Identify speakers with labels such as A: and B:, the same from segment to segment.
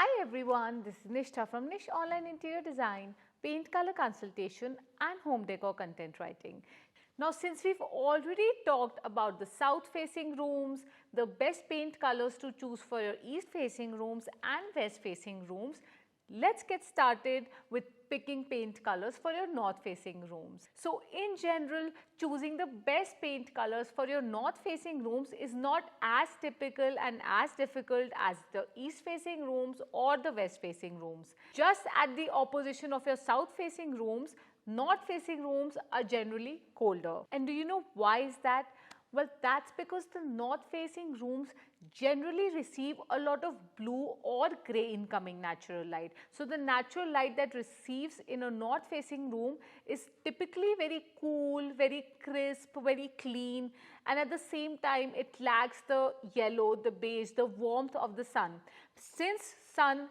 A: Hi everyone, this is Nishtha from Nish Online Interior Design, Paint Color Consultation and Home Decor Content Writing. Now since we've already talked about the south facing rooms, the best paint colors to choose for your east facing rooms and west facing rooms, let's get started with picking paint colors for your north facing rooms. So in general, choosing the best paint colors for your north facing rooms is not as typical and as difficult as the east facing rooms or the west facing rooms. Just at the opposition of your south facing rooms, north facing rooms are generally colder. And do you know why is that? Well, that's because the north facing rooms generally receive a lot of blue or grey incoming natural light. So the natural light that receives in a north facing room is typically very cool, very crisp, very clean, and at the same time it lacks the yellow, the beige, the warmth of the sun. Since sun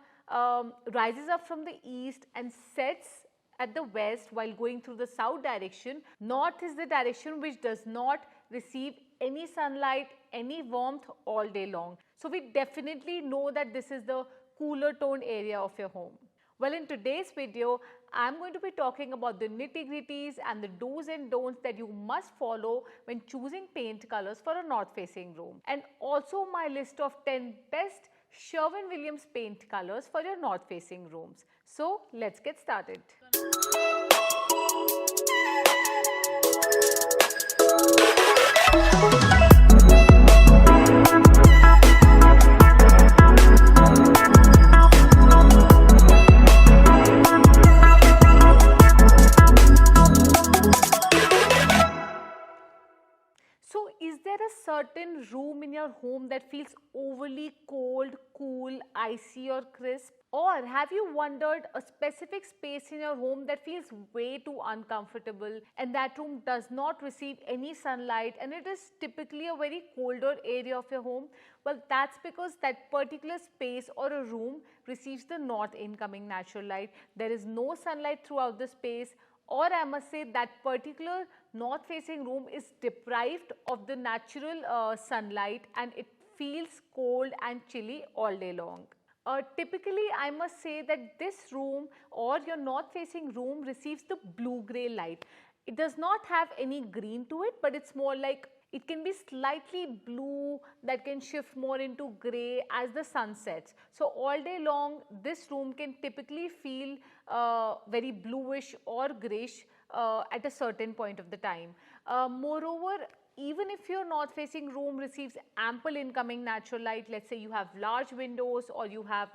A: rises up from the east and sets at the west while going through the south direction, north is the direction which does not receive any sunlight, any warmth all day long. So we definitely know that this is the cooler toned area of your home. Well, in today's video, I am going to be talking about the nitty-gritties and the do's and don'ts that you must follow when choosing paint colors for a north facing room, and also my list of 10 best Sherwin Williams paint colors for your north facing rooms. So let's get started. So is there a certain room in your home that feels overly cold, cool, icy or crisp? Or have you wondered a specific space in your home that feels way too uncomfortable and that room does not receive any sunlight and it is typically a very colder area of your home? Well, that's because that particular space or a room receives the north incoming natural light. There is no sunlight throughout the space, or I must say that particular north facing room is deprived of the natural sunlight and it feels cold and chilly all day long. Typically, I must say that this room or your north facing room receives the blue-grey light. It does not have any green to it, but it's more like it can be slightly blue that can shift more into grey as the sun sets. So all day long, this room can typically feel very bluish or greyish at a certain point of the time. Moreover, even if your north facing room receives ample incoming natural light, let's say you have large windows or you have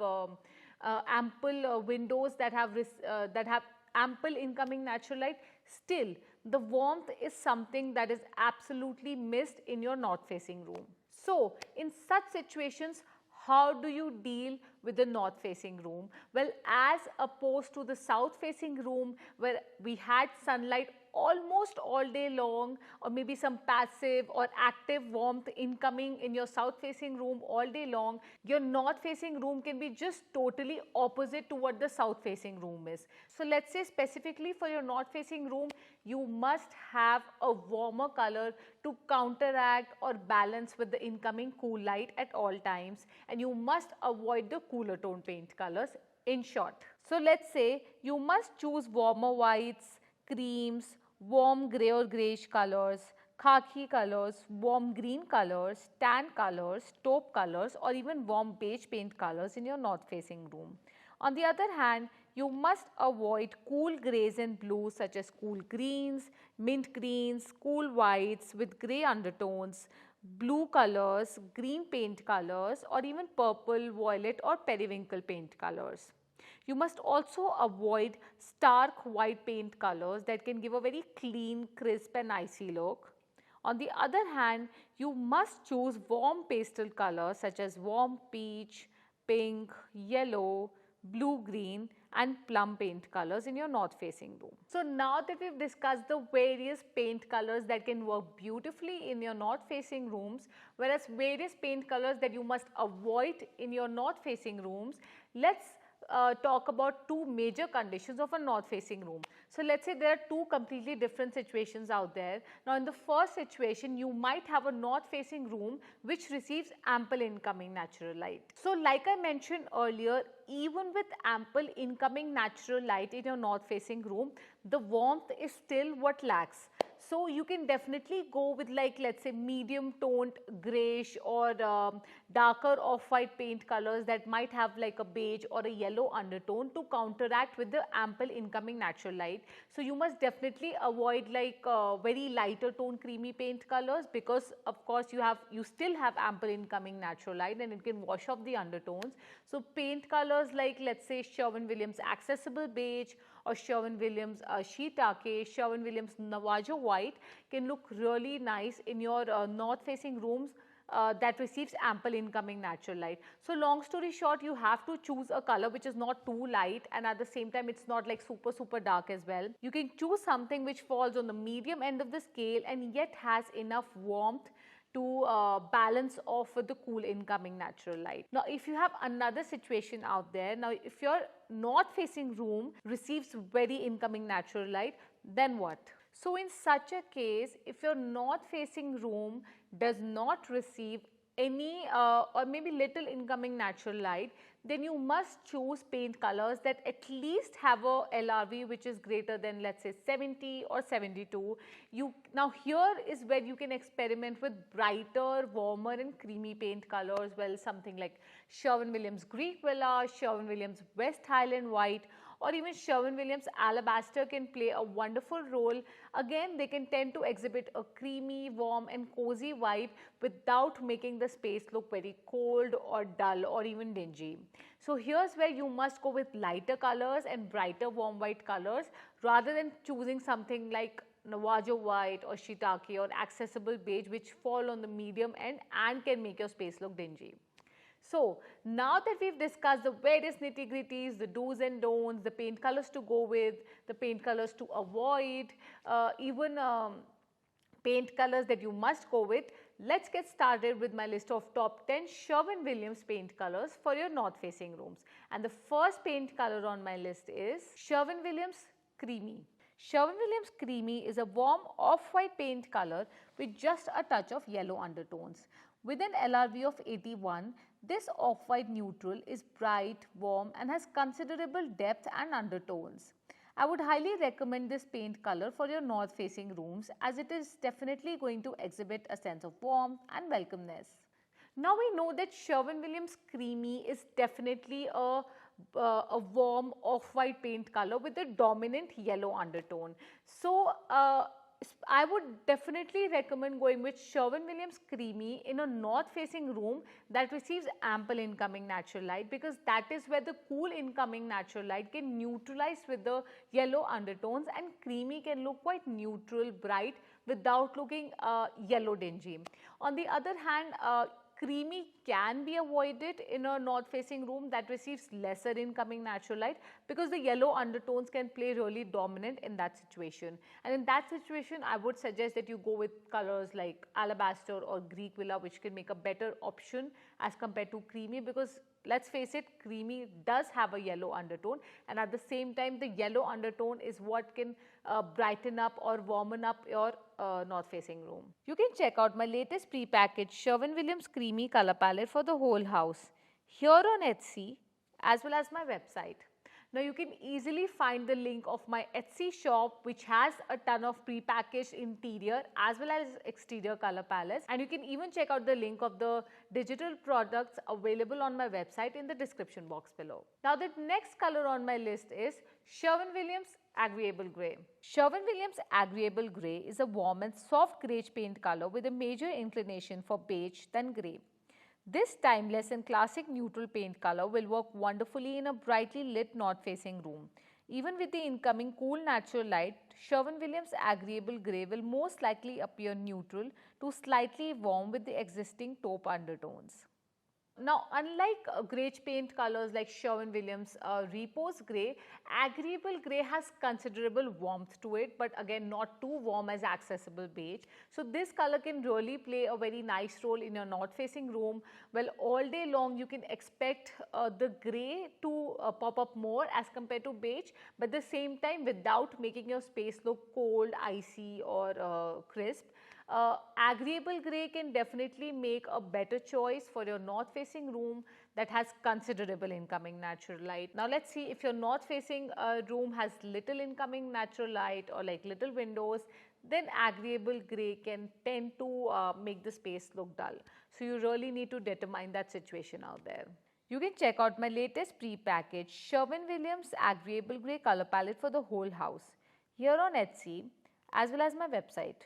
A: ample windows that have ample incoming natural light, still the warmth is something that is absolutely missed in your north facing room. So in such situations, how do you deal with the north facing room? Well, as opposed to the south facing room where we had sunlight almost all day long, or maybe some passive or active warmth incoming in your south facing room all day long, your north facing room can be just totally opposite to what the south facing room is. So let's say specifically for your north facing room, you must have a warmer color to counteract or balance with the incoming cool light at all times, and you must avoid the cooler tone paint colors, in short. So let's say you must choose warmer whites, creams, warm grey or greyish colors, khaki colors, warm green colors, tan colors, taupe colors or even warm beige paint colors in your north facing room. On the other hand, you must avoid cool greys and blues such as cool greens, mint greens, cool whites with grey undertones, blue colors, green paint colors or even purple, violet or periwinkle paint colors. You must also avoid stark white paint colors that can give a very clean, crisp and icy look. On the other hand, you must choose warm pastel colors such as warm peach, pink, yellow, blue-green and plum paint colors in your north facing room. So now that we've discussed the various paint colors that can work beautifully in your north facing rooms, whereas various paint colors that you must avoid in your north facing rooms, let's talk about two major conditions of a north facing room. So let's say there are two completely different situations out there. Now in the first situation, you might have a north facing room which receives ample incoming natural light. So like I mentioned earlier, even with ample incoming natural light in your north facing room, the warmth is still what lacks. So you can definitely go with, like, let's say medium toned greyish or darker off-white paint colors that might have like a beige or a yellow undertone to counteract with the ample incoming natural light. So you must definitely avoid like very lighter tone creamy paint colors, because of course you still have ample incoming natural light and it can wash off the undertones. So paint colors like, let's say, Sherwin Williams Accessible Beige or Sherwin Williams Shiitake, Sherwin Williams Navajo White can look really nice in your north facing rooms that receives ample incoming natural light. So long story short, you have to choose a color which is not too light and at the same time it's not like super dark as well. You can choose something which falls on the medium end of the scale and yet has enough warmth to balance off with the cool incoming natural light. Now if you have another situation out there, now if your north facing room receives very incoming natural light, then what? So in such a case, if your north facing room does not receive any or maybe little incoming natural light, then you must choose paint colors that at least have a LRV which is greater than, let's say, 70 or 72. Now here is where you can experiment with brighter, warmer and creamy paint colors. Well, something like Sherwin Williams Greek Villa, Sherwin Williams West Highland White, or even Sherwin Williams Alabaster can play a wonderful role. Again, they can tend to exhibit a creamy, warm and cozy vibe without making the space look very cold or dull or even dingy. So here's where you must go with lighter colors and brighter warm white colors rather than choosing something like Navajo White or Shiitake or Accessible Beige, which fall on the medium end and can make your space look dingy. So now that we've discussed the various nitty-gritties, the do's and don'ts, the paint colors to go with, the paint colors to avoid, even paint colors that you must go with, let's get started with my list of top 10 Sherwin Williams paint colors for your north facing rooms. And the first paint color on my list is Sherwin Williams Creamy. Sherwin Williams Creamy is a warm off-white paint color with just a touch of yellow undertones. With an LRV of 81, this off-white neutral is bright, warm and has considerable depth and undertones. I would highly recommend this paint color for your north facing rooms as it is definitely going to exhibit a sense of warmth and welcomeness. Now we know that Sherwin Williams Creamy is definitely a warm off-white paint color with a dominant yellow undertone. So I would definitely recommend going with Sherwin Williams Creamy in a north facing room that receives ample incoming natural light, because that is where the cool incoming natural light can neutralize with the yellow undertones and creamy can look quite neutral, bright without looking yellow dingy. On the other hand, creamy can be avoided in a north facing room that receives lesser incoming natural light, because the yellow undertones can play really dominant in that situation. And in that situation, I would suggest that you go with colors like Alabaster or Greek Villa, which can make a better option as compared to creamy, because let's face it, creamy does have a yellow undertone and at the same time the yellow undertone is what can brighten up or warmen up your north facing room. You can check out my latest pre-packaged Sherwin Williams Creamy color palette for the whole house here on Etsy as well as my website. Now you can easily find the link of my Etsy shop, which has a ton of pre-packaged interior as well as exterior color palettes, and you can even check out the link of the digital products available on my website in the description box below. Now the next color on my list is Sherwin Williams Agreeable Grey. Sherwin Williams Agreeable Grey is a warm and soft greyish paint color with a major inclination for beige than grey. This timeless and classic neutral paint color will work wonderfully in a brightly lit north-facing room. Even with the incoming cool natural light, Sherwin Williams Agreeable Grey will most likely appear neutral to slightly warm with the existing taupe undertones. Now, unlike greige paint colors like Sherwin Williams Repose Grey, Agreeable Grey has considerable warmth to it, but again not too warm as Accessible Beige. So, this color can really play a very nice role in your north facing room. Well, all day long you can expect the grey to pop up more as compared to beige, but at the same time without making your space look cold, icy or crisp. Agreeable grey can definitely make a better choice for your north facing room that has considerable incoming natural light. Now let's see, if your north facing room has little incoming natural light or like little windows, then agreeable grey can tend to make the space look dull. So you really need to determine that situation out there. You can check out my latest pre-packaged Sherwin Williams Agreeable Grey color palette for the whole house here on Etsy as well as my website.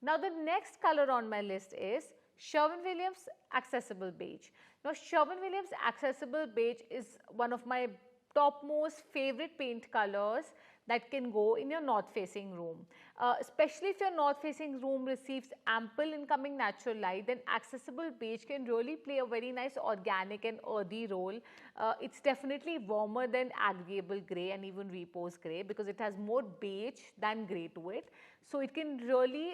A: Now the next color on my list is Sherwin Williams Accessible Beige. Now Sherwin Williams Accessible Beige is one of my topmost favorite paint colors that can go in your north facing room. Especially if your north facing room receives ample incoming natural light, then Accessible Beige can really play a very nice organic and earthy role. It's definitely warmer than Agreeable Grey and even Repose Grey because it has more beige than grey to it. So it can really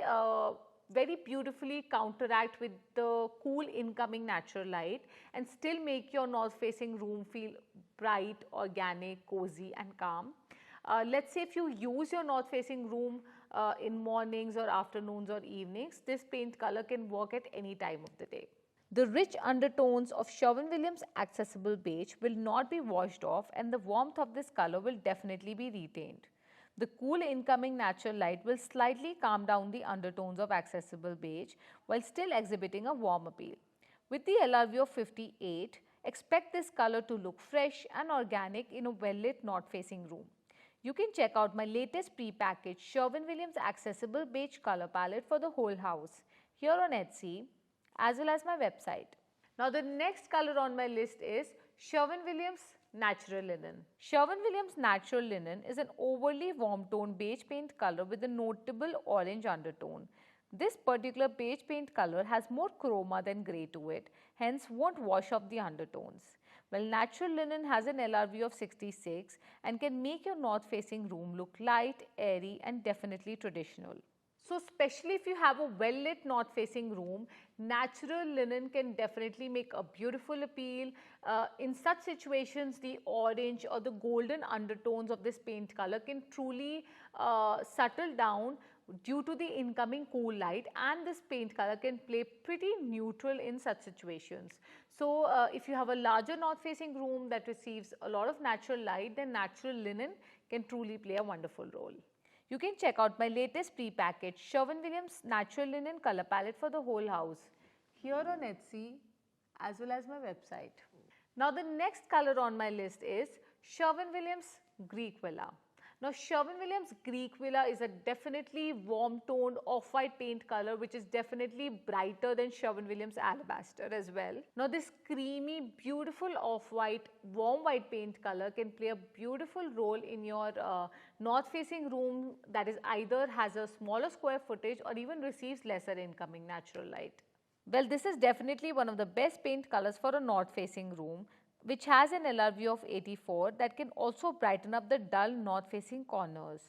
A: very beautifully counteract with the cool incoming natural light and still make your north facing room feel bright, organic, cozy and calm. Let's say if you use your north facing room in mornings or afternoons or evenings, this paint color can work at any time of the day. The rich undertones of Sherwin Williams Accessible Beige will not be washed off and the warmth of this color will definitely be retained. The cool incoming natural light will slightly calm down the undertones of Accessible Beige while still exhibiting a warm appeal. With the LRV of 58, expect this color to look fresh and organic in a well-lit north-facing room. You can check out my latest pre-packaged Sherwin Williams Accessible Beige color palette for the whole house here on Etsy as well as my website. Now the next color on my list is Sherwin Williams Natural Linen. Sherwin Williams Natural Linen is an overly warm tone beige paint color with a notable orange undertone. This particular beige paint color has more chroma than grey to it, hence won't wash off the undertones. Well, Natural Linen has an LRV of 66 and can make your north facing room look light, airy and definitely traditional. So especially if you have a well-lit north-facing room, natural linen can definitely make a beautiful appeal. In such situations, the orange or the golden undertones of this paint color can truly settle down due to the incoming cool light, and this paint color can play pretty neutral in such situations. So if you have a larger north-facing room that receives a lot of natural light, then natural linen can truly play a wonderful role. You can check out my latest pre-packaged Sherwin Williams Natural Linen color palette for the whole house here on Etsy as well as my website. Now the next color on my list is Sherwin Williams Greek Villa. Now Sherwin Williams Greek Villa is a definitely warm toned off-white paint color which is definitely brighter than Sherwin Williams Alabaster as well. Now this creamy beautiful off-white warm white paint color can play a beautiful role in your north facing room that is either has a smaller square footage or even receives lesser incoming natural light. Well, this is definitely one of the best paint colors for a north facing room, which has an LRV of 84 that can also brighten up the dull north-facing corners.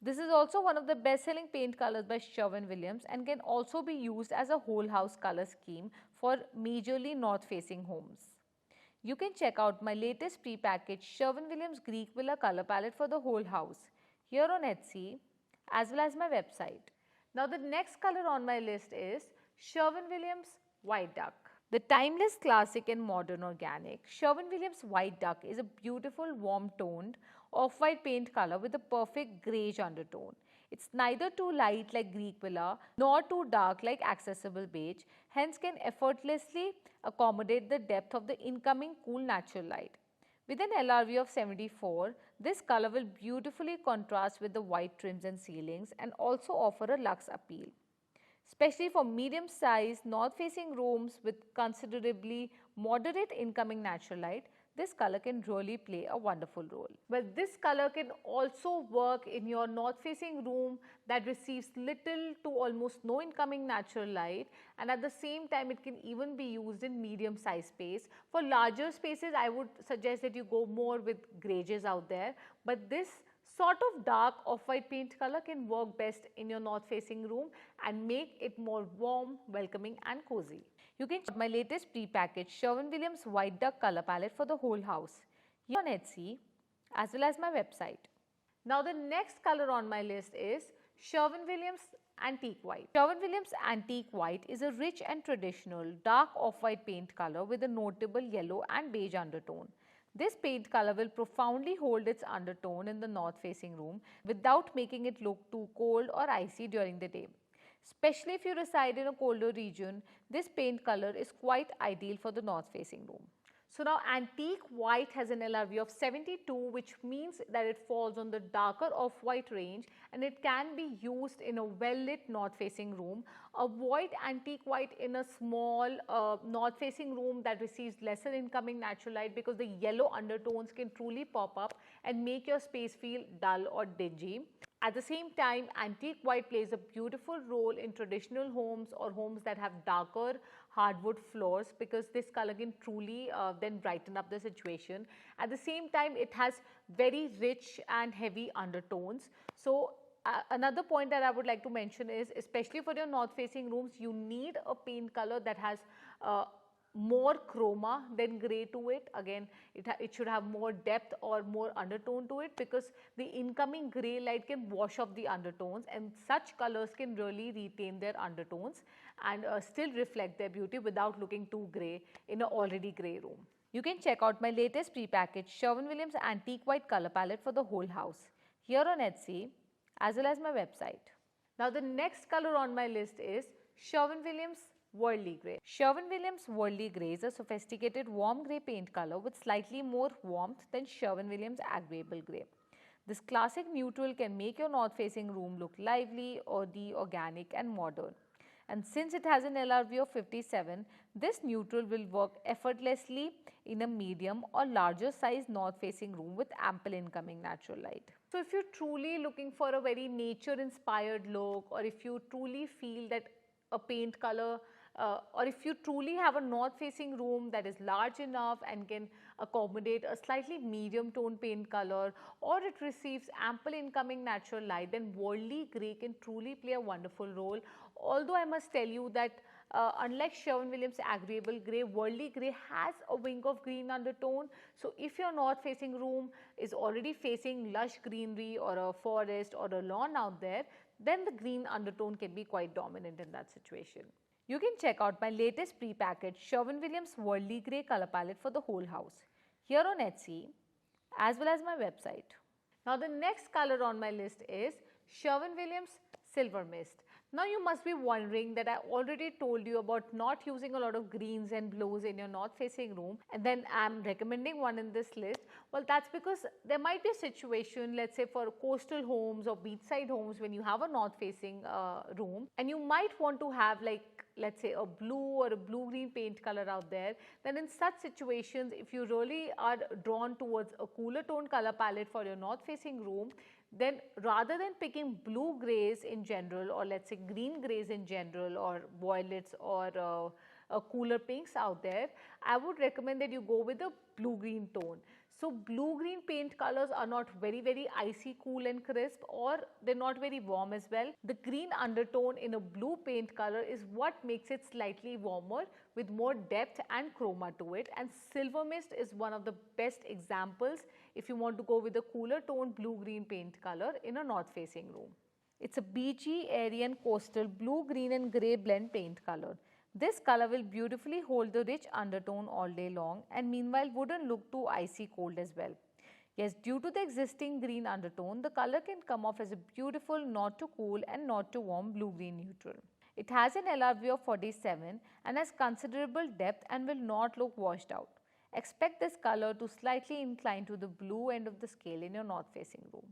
A: This is also one of the best-selling paint colors by Sherwin Williams and can also be used as a whole house color scheme for majorly north-facing homes. You can check out my latest pre-packaged Sherwin Williams Greek Villa color palette for the whole house here on Etsy as well as my website. Now the next color on my list is Sherwin Williams White Duck. The timeless classic and modern organic, Sherwin Williams White Duck is a beautiful warm-toned off-white paint color with a perfect greige undertone. It's neither too light like Greek Villa nor too dark like Accessible Beige, hence can effortlessly accommodate the depth of the incoming cool natural light. With an LRV of 74, this color will beautifully contrast with the white trims and ceilings and also offer a luxe appeal. Especially for medium-sized north-facing rooms with considerably moderate incoming natural light, this color can really play a wonderful role. Well, this color can also work in your north-facing room that receives little to almost no incoming natural light, and at the same time it can even be used in medium-sized space. For larger spaces, I would suggest that you go more with grays out there, but this sort of dark off-white paint color can work best in your north-facing room and make it more warm, welcoming and cozy. You can check out my latest pre-packaged Sherwin Williams white duck color palette for the whole house here on Etsy as well as my website. Now the next color on my list is Sherwin Williams Antique White. Sherwin Williams Antique White is a rich and traditional dark off-white paint color with a notable yellow and beige undertone. This paint color will profoundly hold its undertone in the north-facing room without making it look too cold or icy during the day. Especially if you reside in a colder region, this paint color is quite ideal for the north-facing room. So now Antique White has an LRV of 72, which means that it falls on the darker off-white range and it can be used in a well-lit north-facing room. Avoid Antique White in a small north-facing room that receives lesser incoming natural light because the yellow undertones can truly pop up and make your space feel dull or dingy. At the same time, Antique White plays a beautiful role in traditional homes or homes that have darker hardwood floors because this color can truly then brighten up the situation. At the same time, it has very rich and heavy undertones. So another point that I would like to mention is, especially for your north-facing rooms, you need a paint color that has more chroma than grey to it. Again, it should have more depth or more undertone to it because the incoming grey light can wash off the undertones, and such colors can really retain their undertones and still reflect their beauty without looking too grey in an already grey room. You can check out my latest pre-packaged Sherwin Williams Antique White color palette for the whole house here on Etsy as well as my website. Now the next color on my list is Sherwin Williams Worldly Grey. Sherwin Williams Worldly Grey is a sophisticated warm grey paint color with slightly more warmth than Sherwin Williams Agreeable Grey. This classic neutral can make your north-facing room look lively, earthy, organic and modern. And since it has an LRV of 57, this neutral will work effortlessly in a medium or larger size north-facing room with ample incoming natural light. So if you're truly looking for a very nature-inspired look, or if you truly feel that a paint color or if you truly have a north-facing room that is large enough and can accommodate a slightly medium tone paint color, or it receives ample incoming natural light, then Worldly Grey can truly play a wonderful role. Although I must tell you that unlike Sherwin Williams Agreeable Grey, Worldly Grey has a wing of green undertone. So if your north-facing room is already facing lush greenery or a forest or a lawn out there, then the green undertone can be quite dominant in that situation. You can check out my latest pre-packaged Sherwin Williams Worldly Grey color palette for the whole house here on Etsy as well as my website. Now the next color on my list is Sherwin Williams Silver Mist. Now you must be wondering that I already told you about not using a lot of greens and blues in your north-facing room, and then I'm recommending one in this list. Well, that's because there might be a situation, let's say for coastal homes or beachside homes, when you have a north-facing room and you might want to have, like, let's say a blue or a blue-green paint color out there. Then in such situations, if you really are drawn towards a cooler tone color palette for your north-facing room, then rather than picking blue grays in general, or let's say green grays in general, or violets or cooler pinks out there, I would recommend that you go with a blue-green tone. So blue-green paint colors are not very icy cool and crisp, or they're not very warm as well. The green undertone in a blue paint color is what makes it slightly warmer with more depth and chroma to it, and Silver Mist is one of the best examples if you want to go with a cooler tone blue-green paint color in a north-facing room. It's a beachy, airy and coastal blue, green and grey blend paint color. This color will beautifully hold the rich undertone all day long, and meanwhile wouldn't look too icy cold as well. Yes, due to the existing green undertone, the color can come off as a beautiful not too cool and not too warm blue-green neutral. It has an LRV of 47 and has considerable depth and will not look washed out. Expect this color to slightly incline to the blue end of the scale in your north-facing room.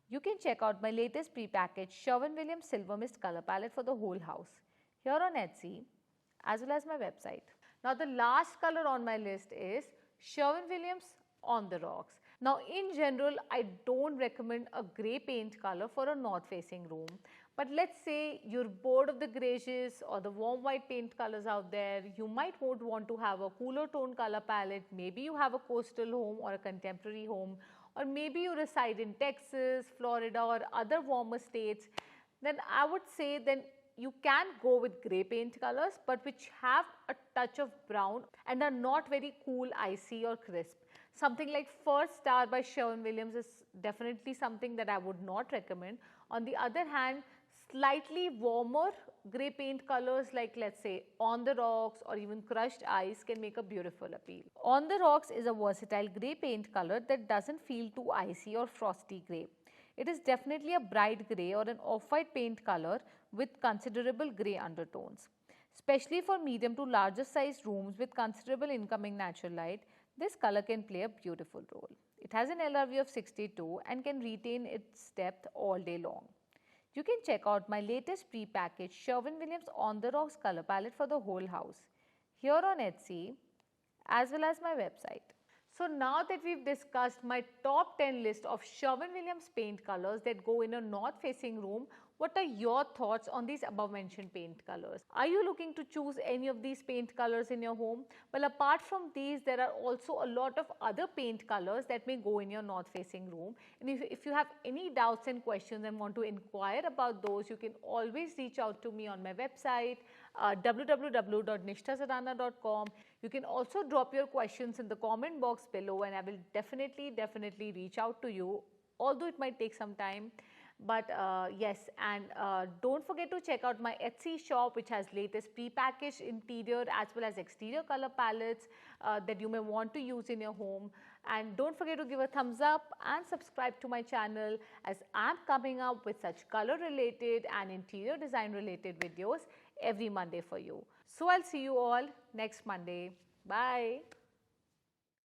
A: You can check out my latest pre-packaged Sherwin Williams Silver Mist color palette for the whole house here on Etsy as well as my website. Now the last color on my list is Sherwin Williams, on the rocks. Now in general, I don't recommend a grey paint color for a north facing room. But let's say you're bored of the grays or the warm white paint colors out there, you might want to have a cooler tone color palette. Maybe you have a coastal home or a contemporary home, or maybe you reside in Texas, Florida or other warmer states. Then I would say then you can go with grey paint colors, but which have a touch of brown and are not very cool, icy or crisp. Something like First Star by Sherwin Williams is definitely something that I would not recommend. On the other hand, slightly warmer grey paint colors like, let's say, On the Rocks or even Crushed Ice can make a beautiful appeal. On the Rocks is a versatile grey paint color that doesn't feel too icy or frosty grey. It is definitely a bright grey or an off-white paint color with considerable grey undertones. Especially for medium to larger sized rooms with considerable incoming natural light, this color can play a beautiful role. It has an LRV of 62 and can retain its depth all day long. You can check out my latest pre-packaged Sherwin Williams On the Rocks color palette for the whole house here on Etsy as well as my website. So now that we've discussed my top 10 list of Sherwin Williams paint colors that go in a north facing room, what are your thoughts on these above mentioned paint colors? Are you looking to choose any of these paint colors in your home? Well, apart from these, there are also a lot of other paint colors that may go in your north facing room. And if you have any doubts and questions and want to inquire about those, you can always reach out to me on my website, www.nishthasadana.com. You can also drop your questions in the comment box below and I will definitely reach out to you, although it might take some time. But yes, and don't forget to check out my Etsy shop, which has latest pre-packaged interior as well as exterior color palettes that you may want to use in your home. And don't forget to give a thumbs up and subscribe to my channel, as I'm coming up with such color related and interior design related videos every Monday for you. So I'll see you all next Monday. Bye.